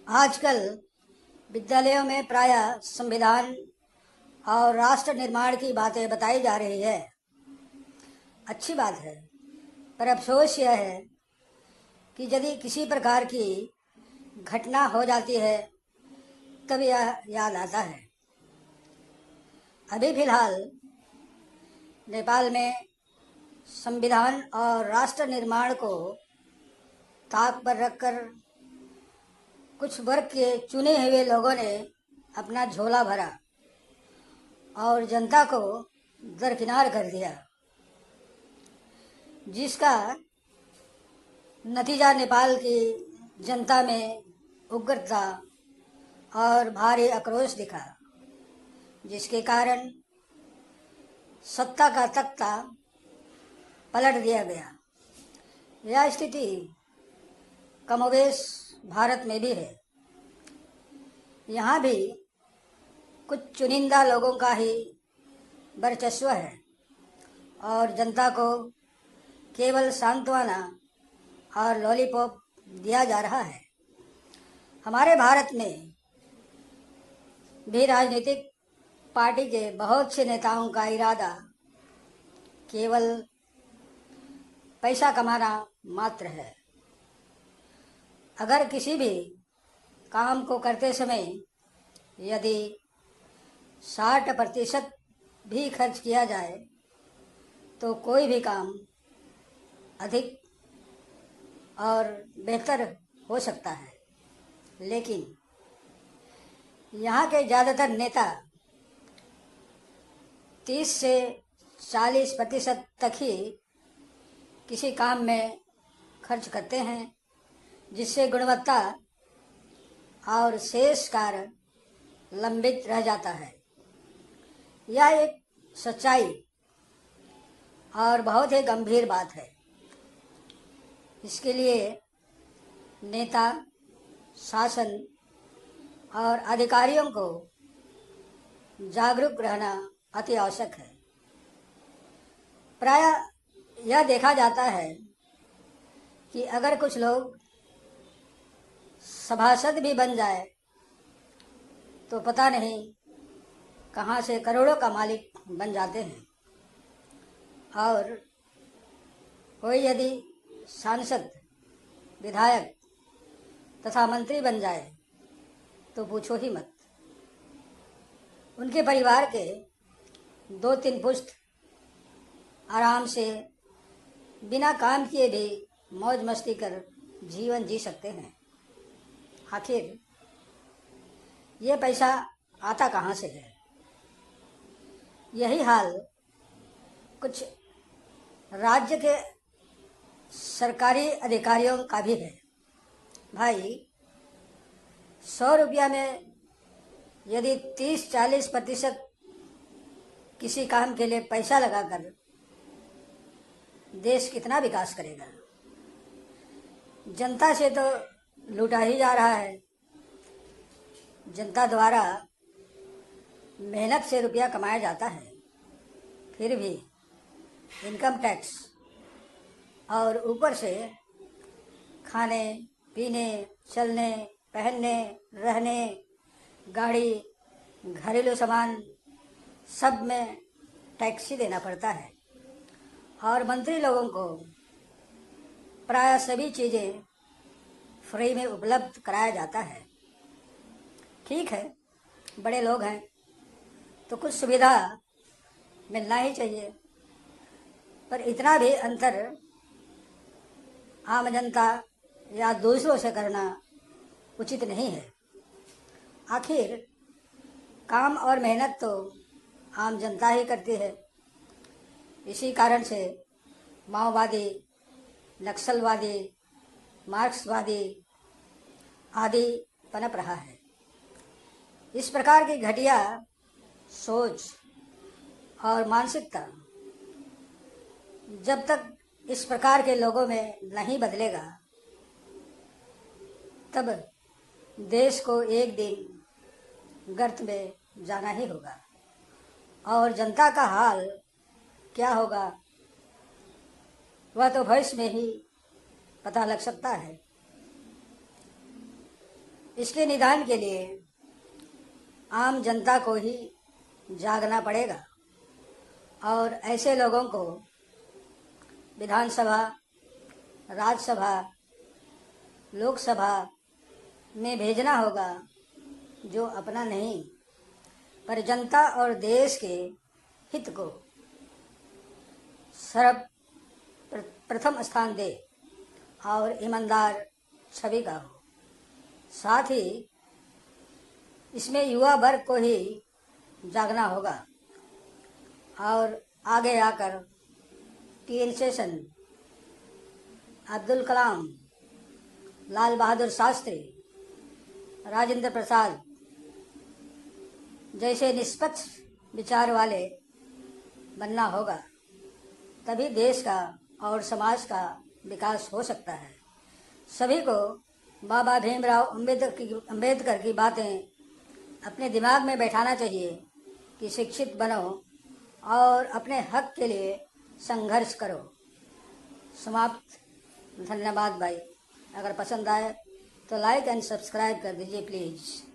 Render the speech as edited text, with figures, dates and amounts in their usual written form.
आजकल विद्यालयों में प्रायः संविधान और राष्ट्र निर्माण की बातें बताई जा रही है। अच्छी बात है, पर अफसोस यह है कि यदि किसी प्रकार की घटना हो जाती है तब यह याद आता है। अभी फिलहाल नेपाल में संविधान और राष्ट्र निर्माण को ताक पर रखकर कुछ वर्ग के चुने हुए लोगों ने अपना झोला भरा और जनता को दरकिनार कर दिया, जिसका नतीजा नेपाल की जनता में उग्रता और भारी आक्रोश दिखा, जिसके कारण सत्ता का तख्ता पलट दिया गया। यह स्थिति कमोबेश भारत में भी है। यहाँ भी कुछ चुनिंदा लोगों का ही वर्चस्व है और जनता को केवल सांत्वना और लॉलीपॉप दिया जा रहा है। हमारे भारत में भी राजनीतिक पार्टी के बहुत से नेताओं का इरादा केवल पैसा कमाना मात्र है। अगर किसी भी काम को करते समय यदि 60% भी खर्च किया जाए तो कोई भी काम अधिक और बेहतर हो सकता है। लेकिन यहाँ के ज़्यादातर नेता 30 से 40% तक ही किसी काम में खर्च करते हैं, जिससे गुणवत्ता और शेष कार्य लंबित रह जाता है। यह एक सच्चाई और बहुत ही गंभीर बात है। इसके लिए नेता, शासन और अधिकारियों को जागरूक रहना अति आवश्यक है। प्रायः यह देखा जाता है कि अगर कुछ लोग सभासद भी बन जाए तो पता नहीं कहाँ से करोड़ों का मालिक बन जाते हैं, और कोई यदि सांसद, विधायक तथा मंत्री बन जाए तो पूछो ही मत। उनके परिवार के 2-3 पुश्त आराम से बिना काम किए भी मौज मस्ती कर जीवन जी सकते हैं। आखिर ये पैसा आता कहाँ से है? यही हाल कुछ राज्य के सरकारी अधिकारियों का भी है। भाई, 100 रुपया में यदि 30-40% किसी काम के लिए पैसा लगाकर देश कितना विकास करेगा? जनता से तो लूटा ही जा रहा है। जनता द्वारा मेहनत से रुपया कमाया जाता है, फिर भी इनकम टैक्स और ऊपर से खाने पीने, चलने, पहनने, रहने, गाड़ी, घरेलू सामान सब में टैक्स ही देना पड़ता है। और मंत्री लोगों को प्रायः सभी चीज़ें फ्री में उपलब्ध कराया जाता है। ठीक है, बड़े लोग हैं तो कुछ सुविधा मिलना ही चाहिए, पर इतना भी अंतर आम जनता या दूसरों से करना उचित नहीं है। आखिर काम और मेहनत तो आम जनता ही करती है। इसी कारण से माओवादी, नक्सलवादी, मार्क्सवादी आदि पनप रहा है। इस प्रकार की घटिया सोच और मानसिकता जब तक इस प्रकार के लोगों में नहीं बदलेगा, तब देश को एक दिन गर्त में जाना ही होगा। और जनता का हाल क्या होगा वह तो भविष्य में ही पता लग सकता है। इसके निदान के लिए आम जनता को ही जागना पड़ेगा और ऐसे लोगों को विधानसभा, राज्यसभा, लोकसभा में भेजना होगा जो अपना नहीं पर जनता और देश के हित को प्रथम स्थान दे और ईमानदार छवि का हो। साथ ही इसमें युवा वर्ग को ही जागना होगा और आगे आकर टी.एन. शेषन, अब्दुल कलाम, लाल बहादुर शास्त्री, राजेंद्र प्रसाद जैसे निष्पक्ष विचार वाले बनना होगा। तभी देश का और समाज का विकास हो सकता है। सभी को बाबा भीमराव अंबेडकर की बातें अपने दिमाग में बैठाना चाहिए कि शिक्षित बनो और अपने हक के लिए संघर्ष करो। समाप्त। धन्यवाद भाई। अगर पसंद आए तो लाइक एंड सब्सक्राइब कर दीजिए प्लीज़।